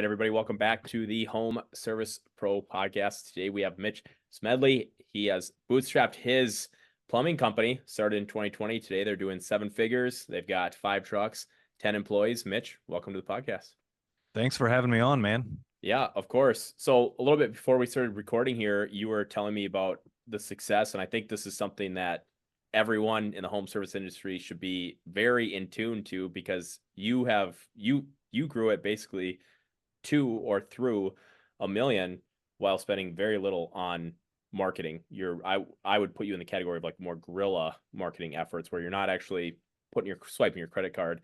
everybody. Welcome back to the Home Service Pro podcast. Today we have Mitch Smedley. He has bootstrapped his plumbing company, started in 2020. Today they're doing 7 figures. They've got 5 trucks, 10 employees. Mitch, welcome to the podcast. Thanks for having me on, man. Yeah, of course. So a little bit before we started recording here, you were telling me about the success, and I think this is something that everyone in the home service industry should be very in tune to, because you grew it basically to or through a million while spending very little on marketing. I would put you in the category of like more guerrilla marketing efforts where you're not actually swiping your credit card.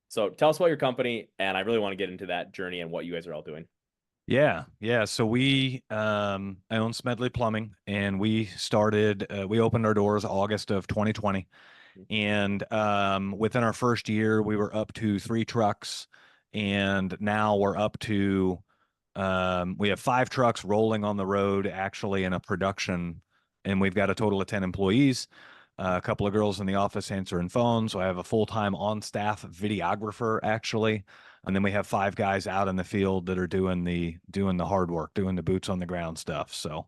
So tell us about your company, and I really want to get into that journey and what you guys are all doing. Yeah. So I own Smedley Plumbing, and we opened our doors August of 2020. And within our first year, we were up to 3 trucks, and now we're up to we have 5 trucks rolling on the road, actually in a production, and we've got a total of 10 employees. A couple of girls in the office answering phones. So I have a full-time on-staff videographer, actually. And then we have 5 guys out in the field that are doing the hard work, doing the boots on the ground stuff. So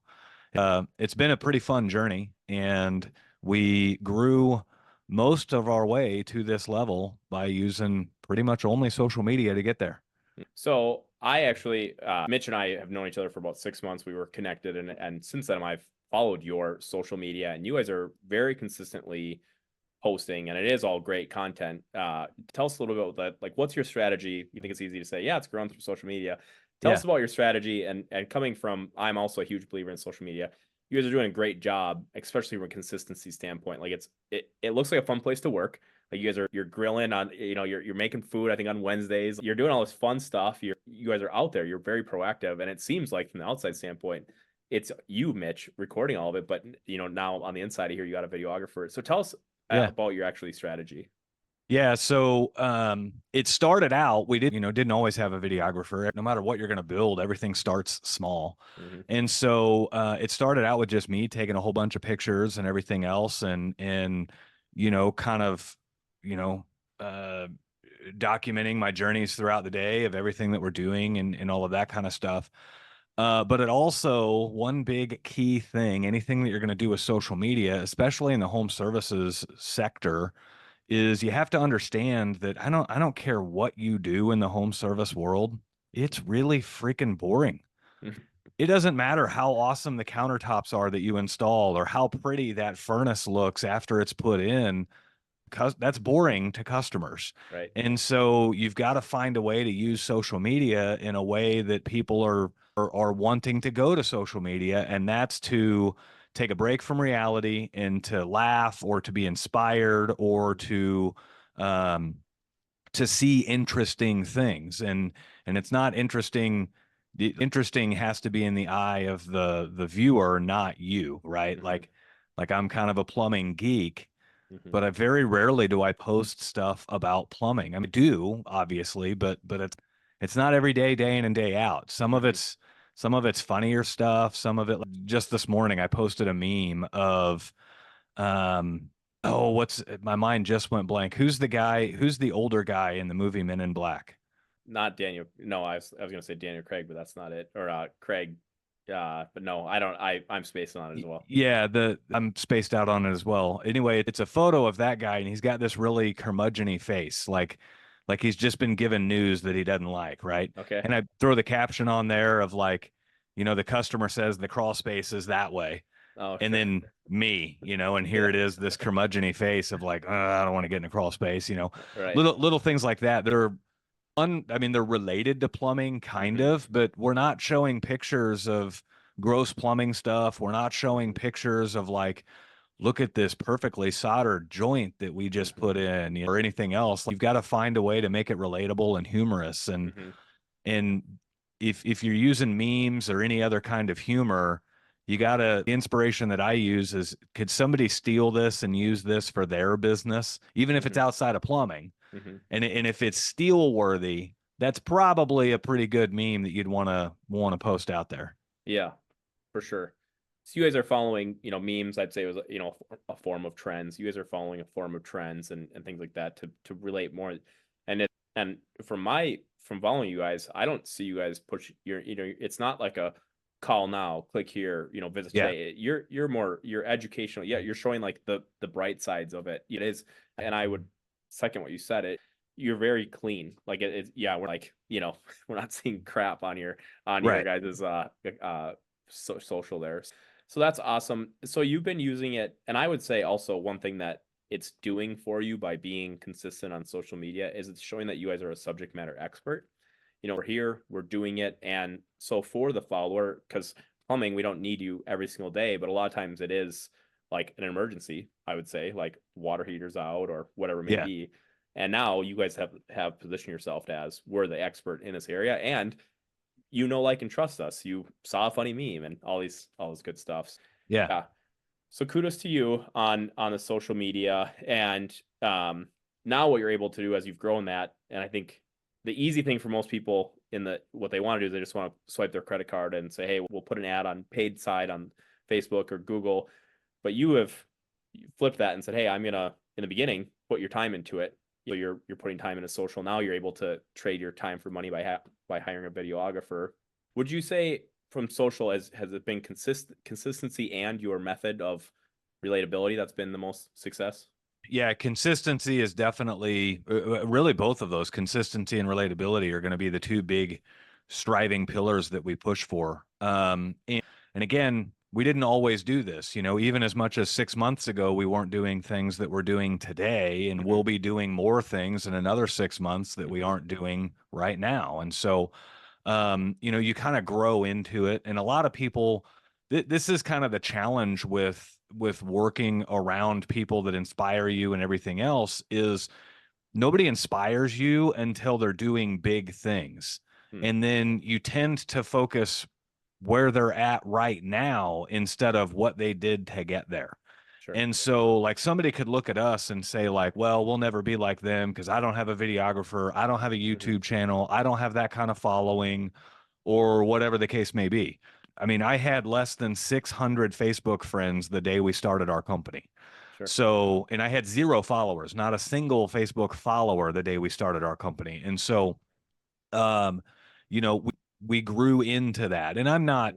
it's been a pretty fun journey, and we grew most of our way to this level by using pretty much only social media to get there. So I actually, Mitch and I have known each other for about 6 months. We were connected, and since then I've followed your social media, and you guys are very consistently posting, and it is all great content. Tell us a little bit about that. Like, what's your strategy? You think it's easy to say, yeah, it's grown through social media. Tell us about your strategy, and coming from, I'm also a huge believer in social media. You guys are doing a great job, especially from a consistency standpoint. Like, it looks like a fun place to work. Like, you guys you're grilling on, you're making food, I think, on Wednesdays. You're doing all this fun stuff. You guys are out there. You're very proactive, and it seems like from the outside standpoint, it's you, Mitch, recording all of it. But now on the inside of here, you got a videographer. So tell us about your actually strategy. Yeah, so it started out, we didn't always have a videographer. No matter what you're going to build, everything starts small. Mm-hmm. And so it started out with just me taking a whole bunch of pictures and everything else, and kind of documenting my journeys throughout the day of everything that we're doing and all of that kind of stuff. But it also, one big key thing, anything that you're going to do with social media, especially in the home services sector, is you have to understand that I don't care what you do in the home service world. It's really freaking boring. It doesn't matter how awesome the countertops are that you install or how pretty that furnace looks after it's put in, because that's boring to customers. Right. And so you've got to find a way to use social media in a way that people are wanting to go to social media, and that's to take a break from reality and to laugh or to be inspired or to see interesting things. And it's not interesting. The interesting has to be in the eye of the viewer, not you, right? Mm-hmm. Like I'm kind of a plumbing geek, Mm-hmm. but I very rarely do I post stuff about plumbing. I mean, I do, obviously, but it's not every day, day in and day out. Some of it's funnier stuff. Some of it, just this morning, I posted a meme of, my mind just went blank. Who's the older guy in the movie Men in Black? Not Daniel. No, I was going to say Daniel Craig, but that's not it. Or Craig. But no, I don't. I'm spacing on it as well. Yeah, I'm spaced out on it as well. Anyway, it's a photo of that guy, and he's got this really curmudgeon-y face, like he's just been given news that he doesn't like, right? Okay. And I throw the caption on there of like, the customer says the crawl space is that way. Oh, And sure. then me, and here it is, this curmudgeon-y face of like, I don't want to get in a crawl space, Right. little things like that are they're related to plumbing, kind Mm-hmm. of, but we're not showing pictures of gross plumbing stuff. We're not showing pictures of like, look at this perfectly soldered joint that we just put in, or anything else. You've got to find a way to make it relatable and humorous. And Mm-hmm. and if you're using memes or any other kind of humor, the inspiration that I use is, could somebody steal this and use this for their business, even if it's outside of plumbing? Mm-hmm. And if it's steal worthy, that's probably a pretty good meme that you'd want to post out there. Yeah, for sure. So you guys are following, memes. I'd say it was, a form of trends. You guys are following a form of trends and things like that to relate more. And And from following you guys, I don't see you guys push your, it's not like a call now, click here, visit Yeah. today. You're more, you're educational. Yeah, you're showing like the bright sides of it. It is, and I would second what you said. You're very clean. Like it's yeah, we're like, we're not seeing crap on your Right. guys's social there. So that's awesome. So you've been using it, and I would say also one thing that it's doing for you by being consistent on social media is it's showing that you guys are a subject matter expert. We're here, we're doing it. And so for the follower, because plumbing, we don't need you every single day, but a lot of times it is like an emergency, I would say, like water heaters out or whatever it may Yeah. be. And now you guys have positioned yourself as we're the expert in this area. And like and trust us. You saw a funny meme and all this good stuff. Yeah. Yeah. So kudos to you on the social media and now what you're able to do as you've grown that. And I think the easy thing for most people what they want to do is they just want to swipe their credit card and say, hey, we'll put an ad on paid side on Facebook or Google. But you flipped that and said, hey, I'm gonna in the beginning put your time into it. You're putting time into social. Now you're able to trade your time for money by hiring a videographer. Would you say from social has it been consistency and your method of relatability that's been the most success? Yeah, consistency is definitely really both of those, consistency and relatability, are going to be the two big striving pillars that we push for. And again, we didn't always do this, even as much as 6 months ago, we weren't doing things that we're doing today, and we'll be doing more things in another 6 months that we aren't doing right now. And so, you kind of grow into it. And a lot of people, this is kind of the challenge with working around people that inspire you and everything else, is nobody inspires you until they're doing big things. Hmm. And then you tend to focus where they're at right now instead of what they did to get there. Sure. And so, like, somebody could look at us and say, like, well, we'll never be like them because I don't have a videographer, I don't have a YouTube channel, I don't have that kind of following, or whatever the case may be. I mean, I had less than 600 Facebook friends the day we started our company. Sure. So, and I had 0 followers, not a single Facebook follower the day we started our company. And so, um, we grew into that. And I'm not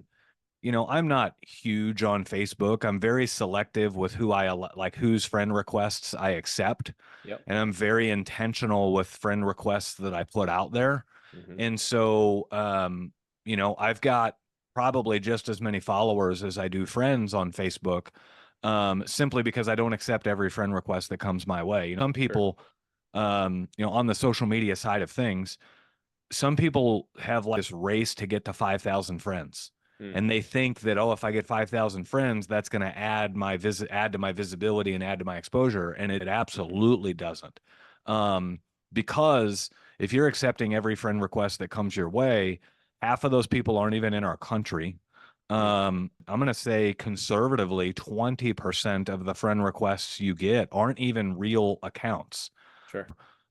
huge on Facebook. I'm very selective with like whose friend requests I accept. Yep. And I'm very intentional with friend requests that I put out there. Mm-hmm. And so, I've got probably just as many followers as I do friends on Facebook, simply because I don't accept every friend request that comes my way. Some Sure. people, on the social media side of things, some people have like this race to get to 5,000 friends. Mm. And they think that, oh, if I get 5,000 friends, that's going to add to my visibility and add to my exposure. And it absolutely doesn't. Because if you're accepting every friend request that comes your way, half of those people aren't even in our country. I'm going to say conservatively, 20% of the friend requests you get aren't even real accounts. Sure.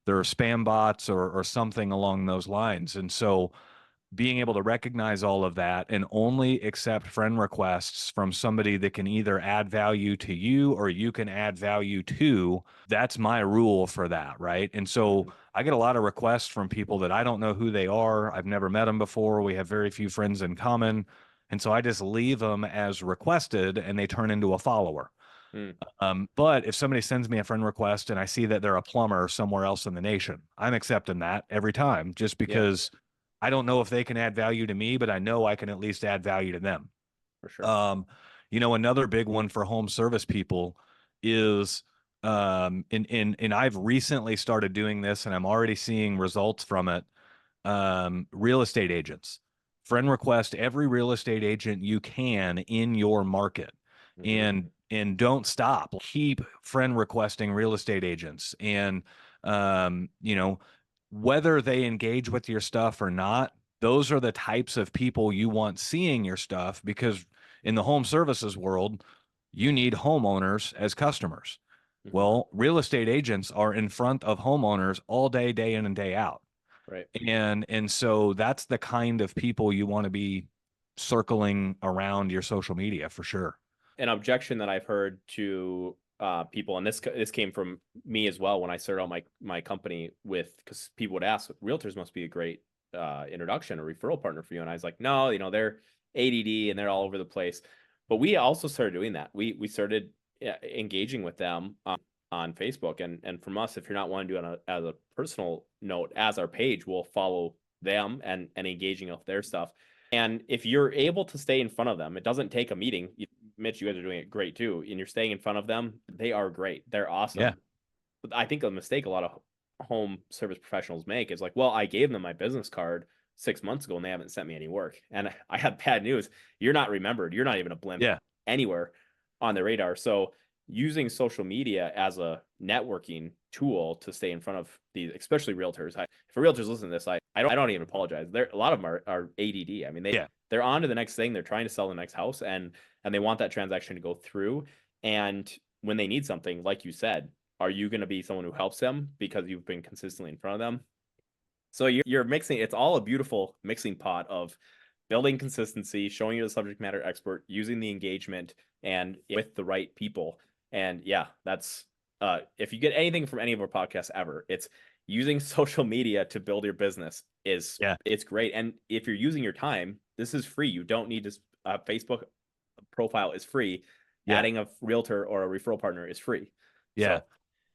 They're spam bots or something along those lines. And so, being able to recognize all of that and only accept friend requests from somebody that can either add value to you or you can add value to, that's my rule for that, right? And so I get a lot of requests from people that I don't know who they are. I've never met them before. We have very few friends in common. And so I just leave them as requested and they turn into a follower. Mm. But if somebody sends me a friend request and I see that they're a plumber somewhere else in the nation, I'm accepting that every time, just Yeah, because I don't know if they can add value to me, but I know I can at least add value to them. for sure. Another big one for home service people is, and I've recently started doing this and I'm already seeing results from it. Real estate agents, friend request every real estate agent you can in your market, and don't stop. Keep friend requesting real estate agents, and um, you know, whether they engage with your stuff or not, those are the types of people you want seeing your stuff, because in the home services world, you need homeowners as customers. Well, real estate agents are in front of homeowners all day, day in and day out. Right. And so that's the kind of people you want to be circling around your social media for sure. An objection that I've heard to people, and this came from me as well when I started out my company with, because people would ask, realtors must be a great introduction or referral partner for you, and I was like, no, they're ADD and they're all over the place. But we also started doing that. We started engaging with them on Facebook, and from us, if you're not wanting to do it as a personal note, as our page, we'll follow them and engaging with their stuff. And if you're able to stay in front of them, it doesn't take a meeting. Mitch, you guys are doing it great too. And you're staying in front of them. They are great. They're awesome. Yeah. But I think a mistake a lot of home service professionals make is like, well, I gave them my business card 6 months ago and they haven't sent me any work. And I have bad news. You're not remembered. You're not even a blimp Yeah. anywhere on the radar. So using social media as a networking tool to stay in front of these, especially realtors. If a realtor's listening to this, I don't even apologize. A lot of them are ADD. I mean, they're on to the next thing. They're trying to sell the next house, and they want that transaction to go through. And when they need something, like you said, are you going to be someone who helps them because you've been consistently in front of them? So you're mixing. It's all a beautiful mixing pot of building consistency, showing you're the subject matter expert, using the engagement, and with the right people. And yeah, that's if you get anything from any of our podcasts ever, it's using social media to build your business it's great. And if you're using your time, this is free. You don't need to Facebook profile is free. Adding a realtor or a referral partner is free. Yeah.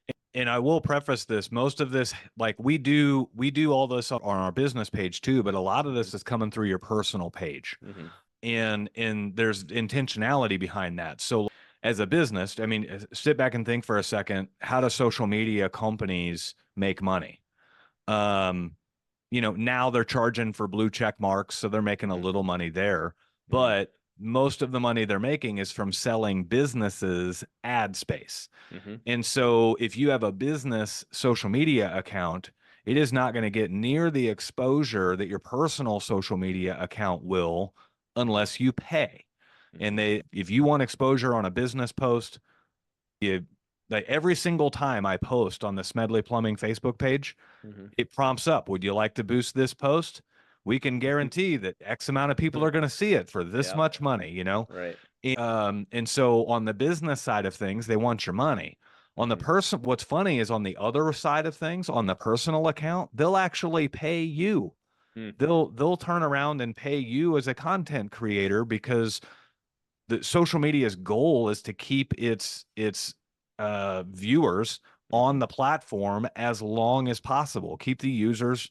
So, and I will preface this, most of this, like we do all this on our business page too, but a lot of this is coming through your personal page. And there's intentionality behind that. So as a business, I mean, sit back and think for a second, how do social media companies make money? Now they're charging for blue check marks, so they're making a little money there, but most of the money they're making is from selling businesses ad space. And so if you have a business social media account, it is not going to get near the exposure that your personal social media account will unless you pay. And if you want exposure on a business post, like every single time I post on the Smedley Plumbing Facebook page, it prompts up, would you like to boost this post? We can guarantee that X amount of people are going to see it for this much money, Right. And so on the business side of things, they want your money. On the person, what's funny is on the other side of things, on the personal account, they'll actually pay you. They'll turn around and pay you as a content creator, because the social media's goal is to keep its viewers on the platform as long as possible, keep the users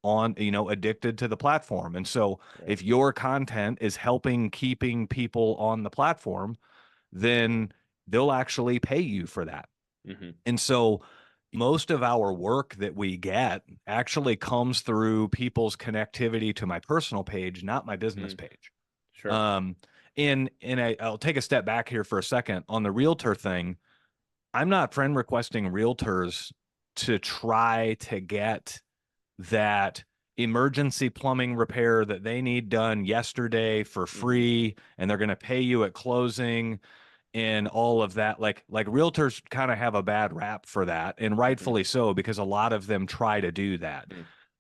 on, addicted to the platform. And so if your content is helping keeping people on the platform, then they'll actually pay you for that. And so most of our work that we get actually comes through people's connectivity to my personal page, not my business page. Sure. And I'll take a step back here for a second on the realtor thing. I'm not friend requesting realtors to try to get that emergency plumbing repair that they need done yesterday for free, and they're going to pay you at closing and all of that. Like realtors kind of have a bad rap for that, and rightfully so, because a lot of them try to do that.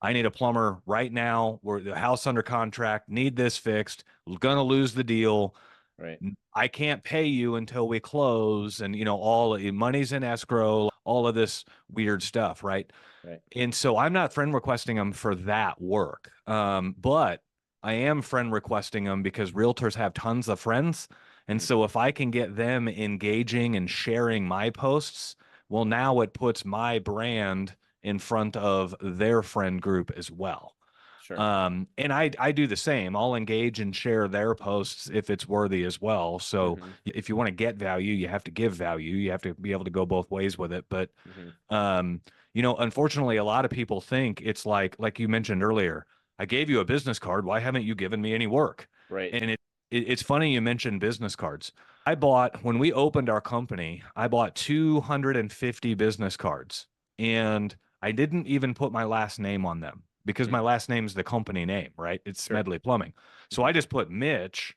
I need a plumber right now. We're the house under contract, need this fixed, gonna lose the deal. Right. I can't pay you until we close, and all money's in escrow, all of this weird stuff, right? Right. And so I'm not friend requesting them for that work, but I am friend requesting them because realtors have tons of friends, and so if I can get them engaging and sharing my posts, well, now it puts my brand in front of their friend group as well. Sure. And I do the same. I'll engage and share their posts if it's worthy as well. So if you want to get value, you have to give value. You have to be able to go both ways with it. But unfortunately, a lot of people think it's like you mentioned earlier, I gave you a business card. Why haven't you given me any work? Right. And it's funny you mentioned business cards. When we opened our company, I bought 250 business cards, and I didn't even put my last name on them, because my last name is the company name, right? It's Smedley Plumbing. So I just put Mitch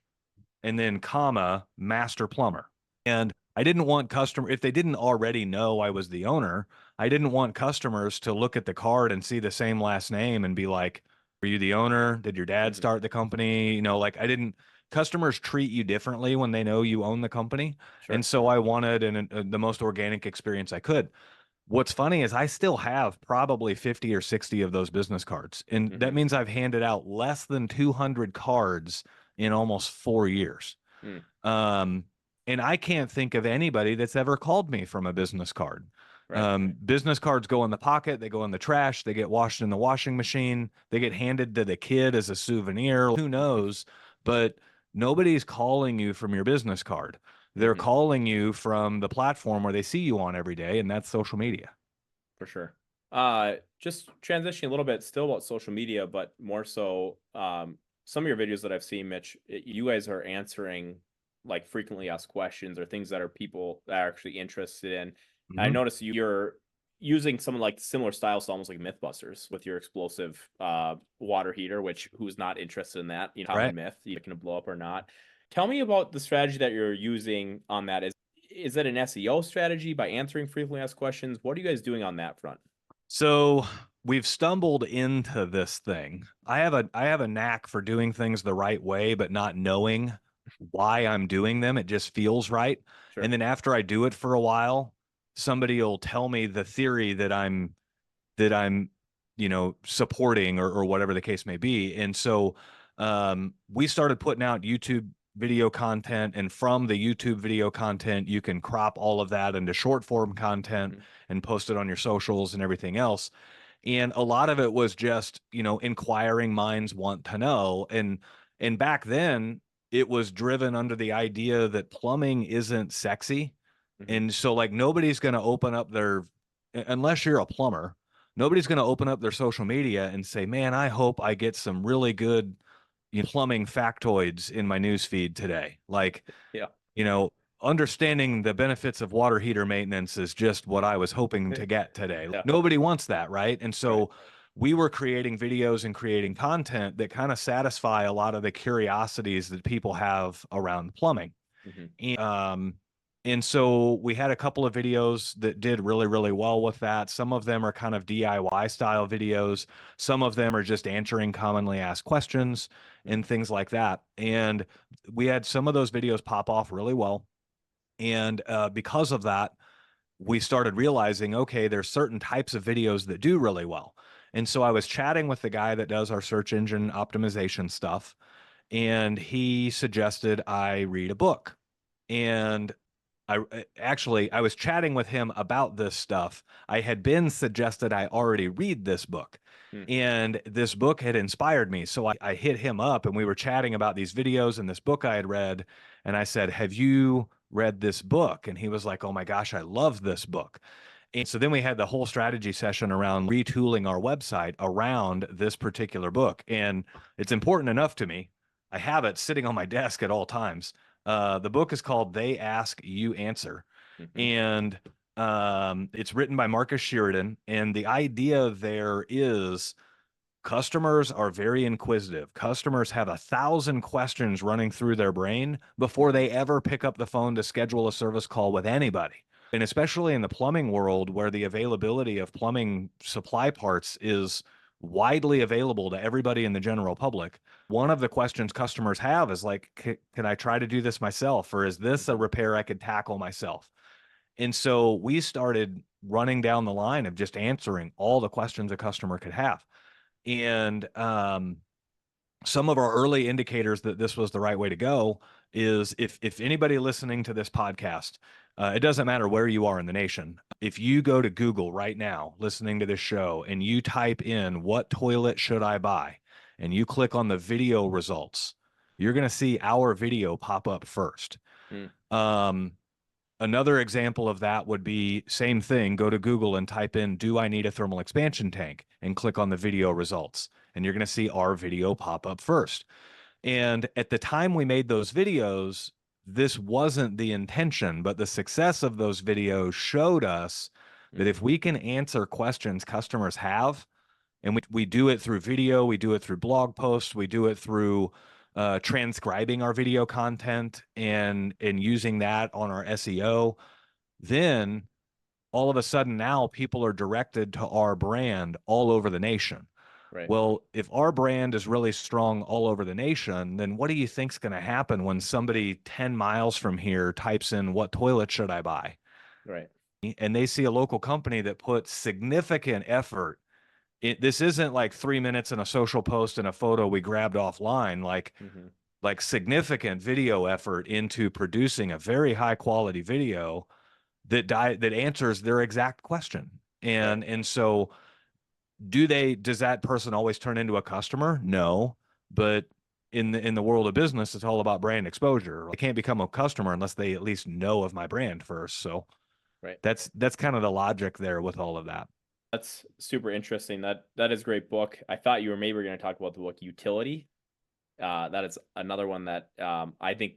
and then comma master plumber. And I didn't want if they didn't already know I was the owner, I didn't want customers to look at the card and see the same last name and be like, were you the owner? Did your dad start the company? I didn't, customers treat you differently when they know you own the company. Sure. And so I wanted the most organic experience I could. What's funny is I still have probably 50 or 60 of those business cards. And that Mm-hmm. means I've handed out less than 200 cards in almost 4 years. Mm. Um, and I can't think of anybody that's ever called me from a business card. Right. Business cards go in the pocket, they go in the trash, they get washed in the washing machine, they get handed to the kid as a souvenir. Who Mm-hmm. knows? But nobody's calling you from your business card. They're Mm-hmm. calling you from the platform where they see you on every day, and that's social media. For sure. Just transitioning a little bit, still about social media, but more so, some of your videos that I've seen, Mitch, you guys are answering like frequently asked questions or things that are people that are actually interested in. I Mhm. noticed you're using some like similar styles to almost like Mythbusters with your explosive water heater, which who's not interested in that, Right. common myth, you can blow up or not. Tell me about the strategy that you're using on that. Is that an SEO strategy by answering frequently asked questions? What are you guys doing on that front? So we've stumbled into this thing. I have a knack for doing things the right way, but not knowing why I'm doing them. It just feels right. And Sure. then after I do it for a while, somebody will tell me the theory that I'm, supporting or whatever the case may be. And so we started putting out YouTube video content, and from the YouTube video content, you can crop all of that into short form content Mhm. and post it on your socials and everything else. And a lot of it was just, inquiring minds want to know. And back then it was driven under the idea that plumbing isn't sexy. Mhm. And so like nobody's going to open up unless you're a plumber, nobody's going to open up their social media and say, "Man, I hope I get some really good plumbing factoids in my news feed today." Like, Yeah. you know, understanding the benefits of water heater maintenance is just what I was hoping to get today. Yeah. Nobody wants that, right? And Right. so we were creating videos and creating content that kind of satisfy a lot of the curiosities that people have around plumbing. Mhm. And, and so we had a couple of videos that did really, really well with that. Some of them are kind of DIY style videos. Some of them are just answering commonly asked questions Mhm. and things like that. And we had some of those videos pop off really well. And because of that, we started realizing, okay, there's certain types of videos that do really well. And so I was chatting with the guy that does our search engine optimization stuff, and he suggested I read a book. And I was chatting with him about this stuff. I had been suggested I already read this book, Mm. and this book had inspired me. So I hit him up, and we were chatting about these videos and this book I had read. And I said, "Have you read this book?" And he was like, "Oh my gosh, I love this book." And so then we had the whole strategy session around retooling our website around this particular book. And it's important enough to me. I have it sitting on my desk at all times. The book is called They Ask, You Answer. Mhm. And it's written by Marcus Sheridan. And the idea there is customers are very inquisitive. Customers have 1,000 questions running through their brain before Mhm. they ever pick up the phone to schedule a service call with anybody. And especially in the plumbing world, where the availability of plumbing supply parts is widely available to everybody in the general public. One of the questions customers have is like, can I try to do this myself? Or is this a Mhm. repair I could tackle myself? And so we started running down the line of just answering all the questions a customer could have. And some of our early indicators that this was the right way to go is if anybody listening to this podcast, it doesn't matter where you are in the nation. If you go to Google right now, listening to this show, and you type in "what toilet should I buy," and you click on the video results, you're going to see our video pop up first. Mm. Um, Another example of that would be same thing, go to Google and type in, "do I need a thermal expansion tank?" and click on the video results. And you're going to see our video pop up first. And at the time we made those videos, this wasn't the intention, but the success of those videos showed us that Mhm. if we can answer questions customers have, and we do it through video, we do it through blog posts, we do it through transcribing our video content and using that on our SEO, then all of a sudden now people are directed to our brand all over the nation. Right. Well, if our brand is really strong all over the nation, then what do you think's going to happen when somebody 10 miles from here types in what toilet should I buy? Right. And they see a local company that puts significant effort. This isn't like 3 minutes in a social post and a photo we grabbed offline, Mm-hmm. like significant video effort into producing a very high quality video that answers their exact question. Right. And so does that person always turn into a customer? No, but in the world of business, it's all about brand exposure. I can't become a customer unless they at least know of my brand first. So Right. that's kind of the logic there with all of that. That's super interesting. That is a great book. I thought you were maybe going to talk about the book Utility. That is another one that I think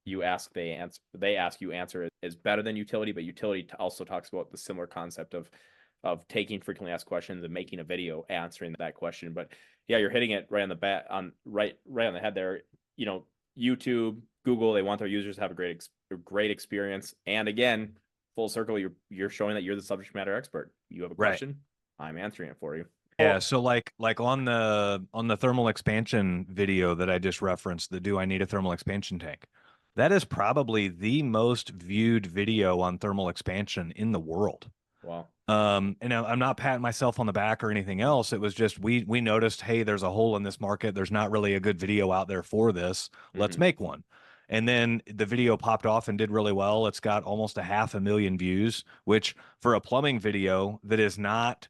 you ask, they answer, they ask, you answer is better than Utility, but Utility also talks about the similar concept of taking frequently asked questions and making a video answering that question. But yeah, you're hitting it right on the bat on right on the head there. You know, YouTube, Google, they want their users to have a great experience. And again, full circle, you're showing that you're the subject matter expert. You have a Right. question, I'm answering it for you. Yeah, Well, so like on the thermal expansion video that I just referenced, the do I need a thermal expansion tank? That is probably the most viewed video on thermal expansion in the world. wow. And I'm not patting myself on the back or anything else. It was just we noticed, hey, there's a hole in this market. There's not really a good video out there for this. Let's Mm-hmm. make one. And then the video popped off and did really well. It's got almost 500,000 views, which for a plumbing video that is not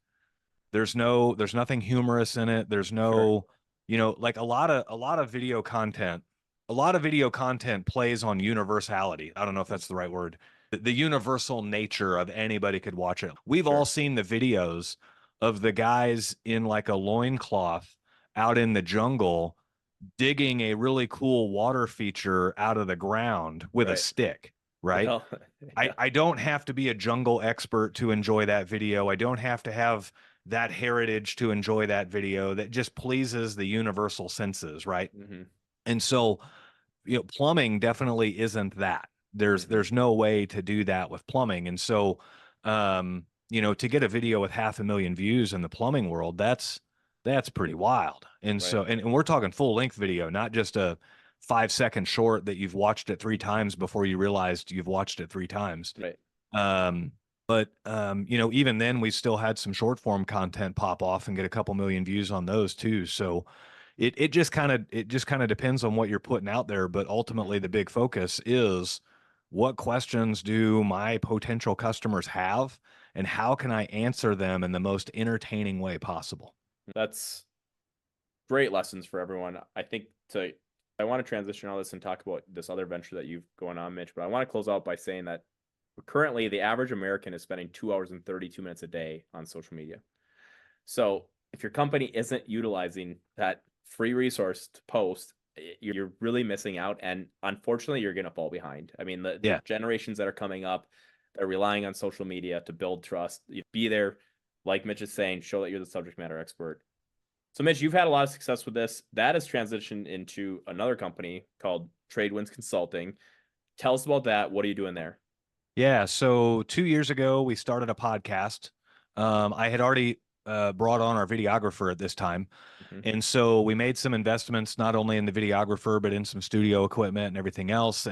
there's nothing humorous in it. There's Sure. no, like a lot of video content plays on universality. I don't know if that's the right word. The universal nature of anybody could watch it. We've all Sure. seen the videos of the guys in like a loincloth out in the jungle digging a really cool water feature out of the ground with a Right. stick, right? Well, I, yeah. I don't have to be a jungle expert to enjoy that video. I don't have to have that heritage to enjoy that video. That just pleases the universal senses, right? Mm-hmm. And so, plumbing definitely isn't that. There's Mm-hmm. there's no way to do that with plumbing. And so, to get a video with 500,000 views in the plumbing world, that's pretty wild. And Right. so, and we're talking full length video, not just a 5 second short that you've watched it 3 times before you realized you've watched it 3 times. Right. But even then we still had some short form content pop off and get a couple million views on those too. So it just kind of depends on what you're putting out there, but Mm-hmm. ultimately the big focus is what questions do my potential customers have and how can I answer them in the most entertaining way possible? That's great lessons for everyone. I want to transition all this and talk about this other venture that you've going on, Mitch, but I want to close out by saying that currently the average American is spending 2 hours and 32 minutes a day on social media. So if your company isn't utilizing that free resource to post, you're really missing out. And unfortunately, you're going to fall behind. I mean, the Yeah. generations that are coming up, they're relying on social media to build trust. You be there, like Mitch is saying, show that you're the subject matter expert. So, Mitch, you've had a lot of success with this. That has transitioned into another company called Tradewinds Consulting. Tell us about that. What are you doing there? Yeah. So 2 years ago, we started a podcast. I had already brought on our videographer at this time. Mm-hmm. And so we made some investments, not only in the videographer, but in some studio equipment and everything else.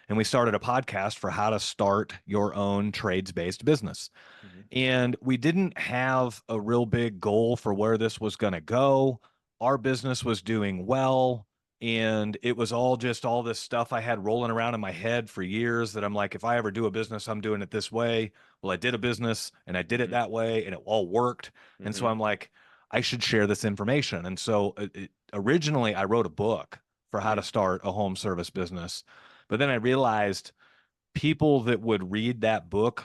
And we started a podcast for how to start your own trades based business. Mm-hmm. And we didn't have a real big goal for where this was going to go. Our business was doing well. And it was all just all this stuff I had rolling around in my head for years that I'm like, if I ever do a business, I'm doing it this way. Well, I did a business and I did it Mm-hmm. that way and it all worked. And so Mm-hmm. I'm like, I should share this information. And so originally I wrote a book for how Mm-hmm. to start a home service business. But then I realized people that would read that book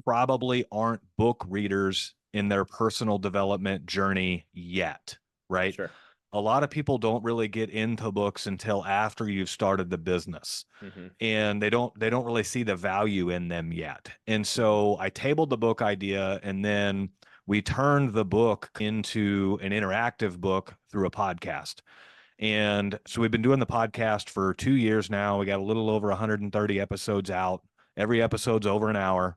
probably aren't book readers in their personal development journey yet, right? Sure. A lot of people don't really get into books until after you've started the business Mm-hmm. and they don't really see the value in them yet. And Mm-hmm. so I tabled the book idea and then we turned the book into an interactive book through a podcast. And so we've been doing the podcast for 2 years now. We got a little over 130 episodes out. Every episode's over an hour.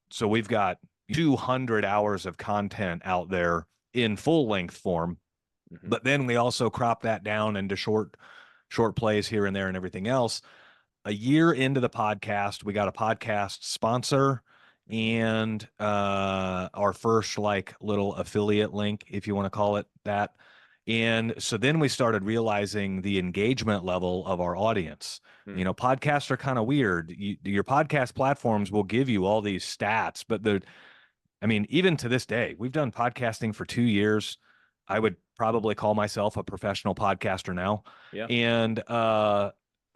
So we've got 200 hours of content out there in full length form. Mhm. But then we also crop that down into short plays here and there and everything else. A year into the podcast, we got a podcast sponsor Mhm. and our first like little affiliate link, if you want to call it that. And so then we started realizing the engagement level of our audience. Mm. You know, podcasts are kind of weird. Your podcast platforms will give you all these stats, but I mean, even to this day, we've done podcasting for 2 years. I would probably call myself a professional podcaster now. Yeah. And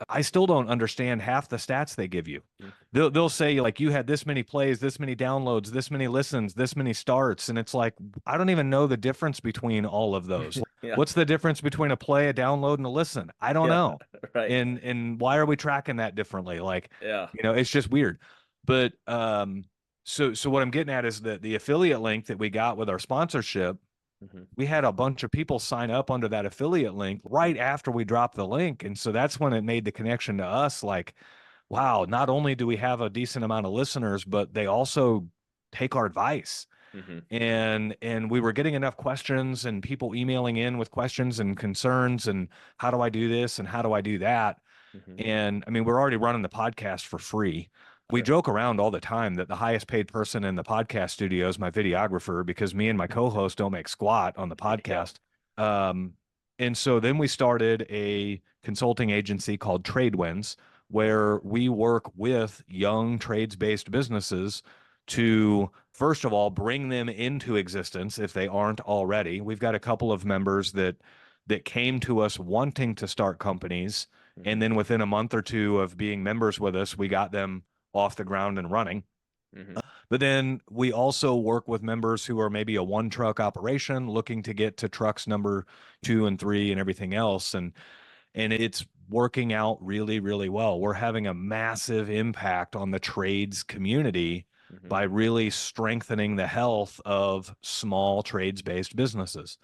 I still don't understand half the stats they give you. Mm. They'll say like you had this many plays, this many downloads, this many listens, this many starts, and it's like I don't even know the difference between all of those. Yeah. What's the difference between a play, a download, and a listen? I don't Yeah. know. Right. And why are we tracking that differently? Like, Yeah. it's just weird. But so what I'm getting at is that the affiliate link that we got with our sponsorship, Mhm. we had a bunch of people sign up under that affiliate link right after we dropped the link. And so that's when it made the connection to us like, wow, not only do we have a decent amount of listeners, but they also take our advice. Mhm. And we were getting enough questions and people emailing in with questions and concerns and how do I do this and how do I do that? Mhm. And I mean, we're already running the podcast for free. We Sure. joke around all the time that the highest paid person in the podcast studio is my videographer because me and my co-host don't make squat on the Yeah. podcast. Um, and so then we started a consulting agency called Tradewinds, where we work with young trades-based businesses to, first of all, bring them into existence if they aren't already. We've got a couple of members that came to us wanting to start companies, and Mhm. then within a month or two of being members with us, we got them off the ground and running. Mhm. But then we also work with members who are maybe a one truck operation looking to get to trucks number 2 and 3 and everything else. And it's working out really, really well. We're having a massive impact on the trades community Mhm. by really strengthening the health of small trades based businesses.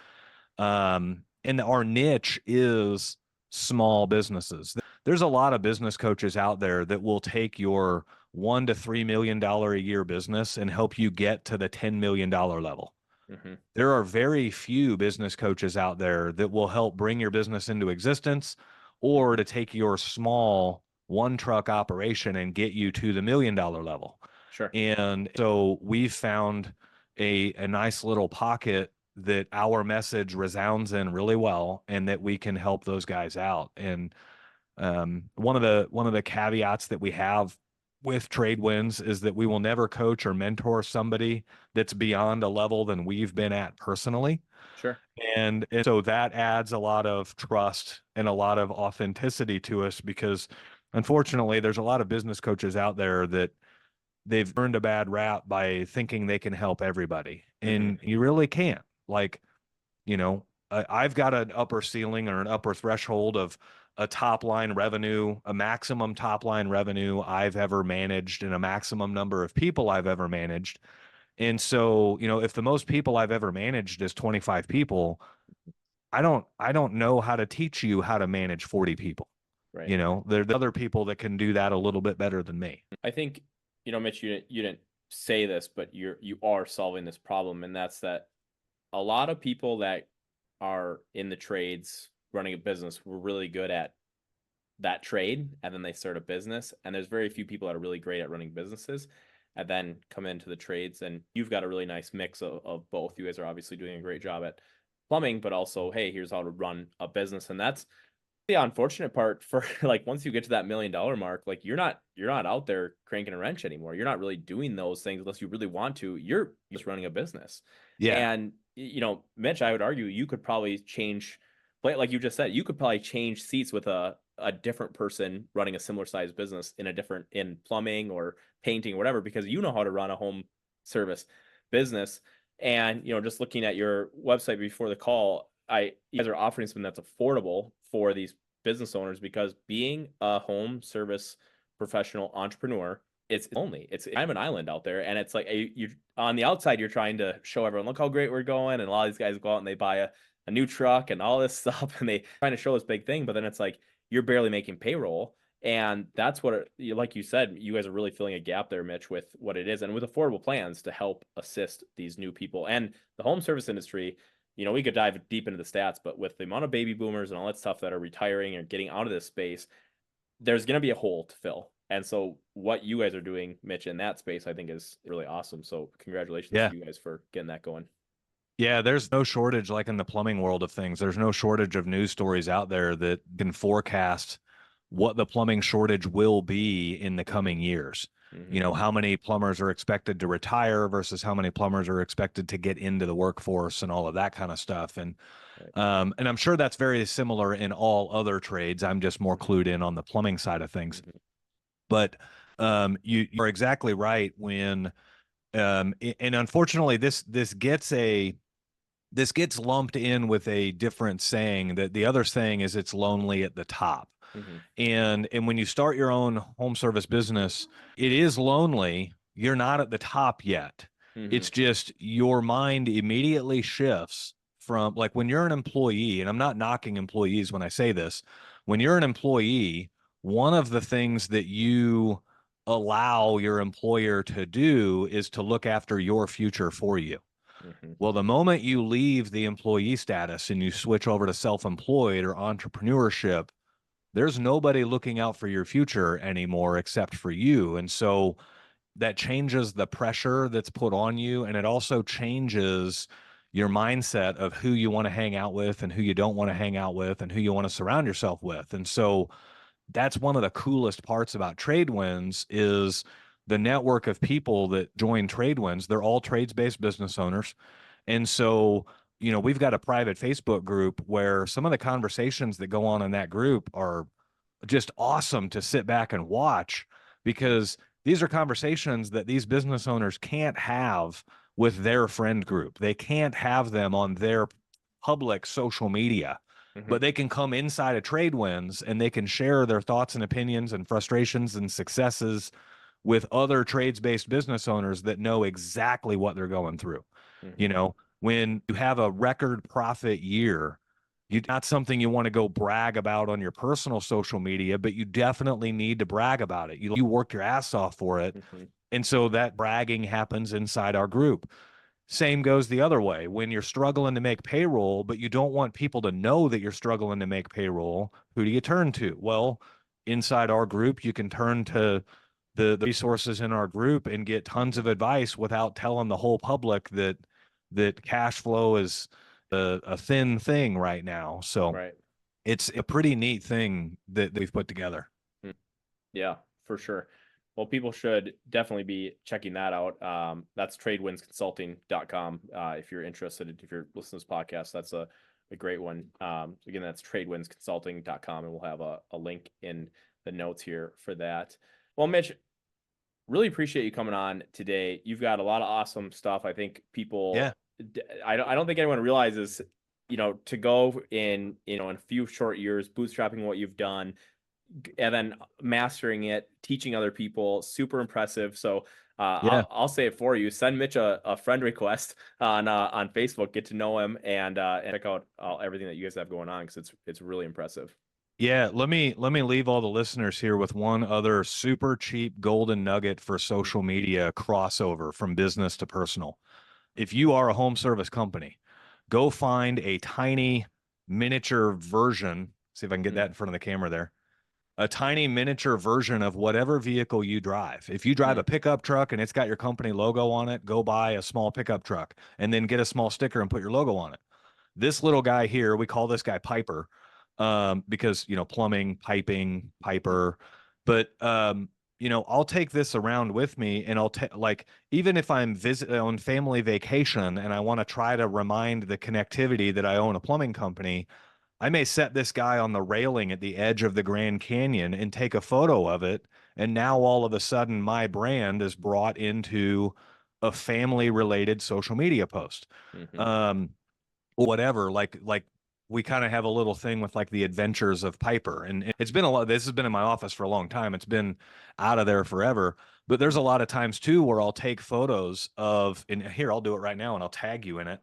And our niche is small businesses. There's a lot of business coaches out there that will take your $1 to $3 million a year business and help you get to the $10 million level. Mhm. There are very few business coaches out there that will help bring your business into existence or Mhm. to take your small one truck operation and get you to the $1 million level. Sure. And so we've found a nice little pocket that our message resounds in really well and that we can help those guys out. And one of the caveats that we have with Tradewinds is that we will never coach or mentor somebody that's beyond a level than we've been at personally. Sure. And so that adds a lot of trust and a lot of authenticity to us because unfortunately there's a lot of business coaches out there that they've earned a bad rap by thinking they can help everybody. Mhm. And you really can't. Like, I've got an upper ceiling or an upper threshold of a top line revenue, a maximum top line revenue I've ever managed, and a maximum number of people I've ever managed. And so, if the most people I've ever managed is 25 people, I don't know how to teach you how to manage 40 people. Right. There's other people that can do that a little bit better than me. I think, Mitch, you didn't say this, but you are solving this problem, and that's that a lot of people that are in the trades running a business were really good at that trade, and then they start a business, and there's very few people that are really great at running businesses and then come into the trades. And you've got a really nice mix of both. You guys are obviously doing a great job at plumbing, but also, hey, here's how to run a business. And that's the unfortunate part for like once you get to that $1 million mark, like you're not out there cranking a wrench anymore. You're not really doing those things unless you really want to. You're just running a business. Yeah. And Mitch, I would argue you could probably change, like you just said, you could probably change seats with a different person running a similar size business in plumbing or painting or whatever, because you know how to run a home service business. And just looking at your website before the call, you guys are offering something that's affordable for these business owners, because being a home service professional entrepreneur, it's kind of an island out there. And it's like you on the outside, you're trying to show everyone, look how great we're going. And a lot of these guys go out and they buy a new truck and all this stuff, and they trying to show this big thing, but then it's like you're barely making payroll. And that's what, like you said, you guys are really filling a gap there, Mitch, with what it is and with affordable plans to help assist these new people and the home service industry. We could dive deep into the stats, but with the amount of baby boomers and all that stuff that are retiring or getting out of this space, there's going to be a hole to fill. And so what you guys are doing, Mitch, in that space, I think is really awesome. So congratulations Yeah. to you guys for getting that going. Yeah, there's no shortage, like in the plumbing world of things. There's no shortage of news stories out there that can forecast what the plumbing shortage will be in the coming years. Mm-hmm. How many plumbers are expected to retire versus how many plumbers are expected to get into the workforce and all of that kind of stuff. Right. And I'm sure that's very similar in all other trades. I'm just more clued in on the plumbing side of things. Mm-hmm. But you're exactly right when and unfortunately this gets lumped in with a different saying. That the other saying is it's lonely at the top. Mm-hmm. And when you start your own home service business, it is lonely. You're not at the top yet. Mm-hmm. It's just your mind immediately shifts from, like, when you're an employee, and I'm not knocking employees when I say this, when you're an employee, one of the things that you allow your employer to do is to look after your future for you. Mm-hmm. Well, the moment you leave the employee status and you switch over to self-employed or entrepreneurship, there's nobody looking out for your future anymore except for you. And so that changes the pressure that's put on you. And it also changes your mindset of who you want to hang out with and who you don't want to hang out with and who you want to surround yourself with. And so that's one of the coolest parts about Tradewinds is the network of people that join Tradewinds. They're all trades-based business owners. And so, we've got a private Facebook group where some of the conversations that go on in that group are just awesome to sit back and watch, because these are conversations that these business owners can't have with their friend group. They can't have them on their public social media, Mm-hmm. but they can come inside of Tradewinds and they can share their thoughts and opinions and frustrations and successes with other trades-based business owners that know exactly what they're going through. Mm-hmm. When you have a record profit year, not something you want to go brag about on your personal social media, but you definitely need to brag about it. You work your ass off for it. Mm-hmm. And so that bragging happens inside our group. Same goes the other way. When you're struggling to make payroll, but you don't want people to know that you're struggling to make payroll, who do you turn to? Well, inside our group, you can turn to the resources in our group and get tons of advice without telling the whole public that cash flow is a thin thing right now. So Right. it's a pretty neat thing that they've put together. Yeah, for sure. Well, people should definitely be checking that out. That's tradewindsconsulting.com. If you're interested, if you're listening to this podcast, that's a great one. Again, that's tradewindsconsulting.com, and we'll have a link in the notes here for that. Well, Mitch, really appreciate you coming on today. You've got a lot of awesome stuff. I think people, Yeah. I don't think anyone realizes, to go in a few short years, bootstrapping what you've done, and then mastering it, teaching other people, super impressive. So Yeah. I'll say it for you. Send Mitch a friend request on Facebook, get to know him, and check out everything that you guys have going on, because it's really impressive. Yeah, let me leave all the listeners here with one other super cheap golden nugget for social media crossover from business to personal. If you are a home service company, go find a tiny miniature version. See if I can get that in front of the camera there. A tiny miniature version of whatever vehicle you drive. If you drive a pickup truck and it's got your company logo on it, go buy a small pickup truck and then get a small sticker and put your logo on it. This little guy here, we call this guy Piper, because plumbing, piping, Piper. But I'll take this around with me, and I'll take, like, even if I'm on family vacation and I want to try to remind the connectivity that I own a plumbing company, I may set this guy on the railing at the edge of the Grand Canyon and take a photo of it. And now all of a sudden, my brand is brought into a family related social media post. Mm-hmm. Whatever, like we kind of have a little thing with like the adventures of Piper, and it's been a lot. This has been in my office for a long time. It's been out of there forever. But there's a lot of times too where I'll take photos of, and here I'll do it right now and I'll tag you in it.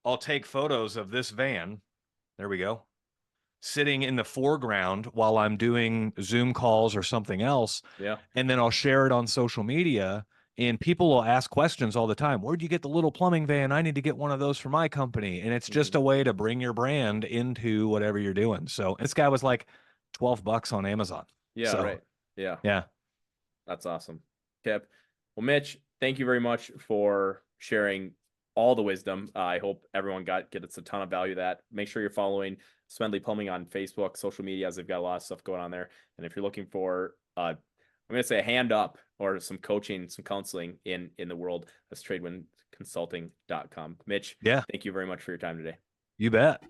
I'll take photos of this van. There we go. sitting in the foreground while I'm doing Zoom calls or something else. Yeah. And then I'll share it on social media. And people will ask questions all the time. Where'd you get the little plumbing van? I need to get one of those for my company. And it's just a way to bring your brand into whatever you're doing. So this guy was like $12 on Amazon. Yeah. So, Right. Yeah. yeah. That's awesome. Tip. Well, Mitch, thank you very much for sharing all the wisdom. I hope everyone gets a ton of value of that. Make sure you're following Smedley Plumbing on Facebook, social media, as they've got a lot of stuff going on there. And if you're looking for I'm gonna say a hand up or some coaching, some counseling in the world, that's tradewindconsulting.com. Mitch, Yeah. thank you very much for your time today. You bet.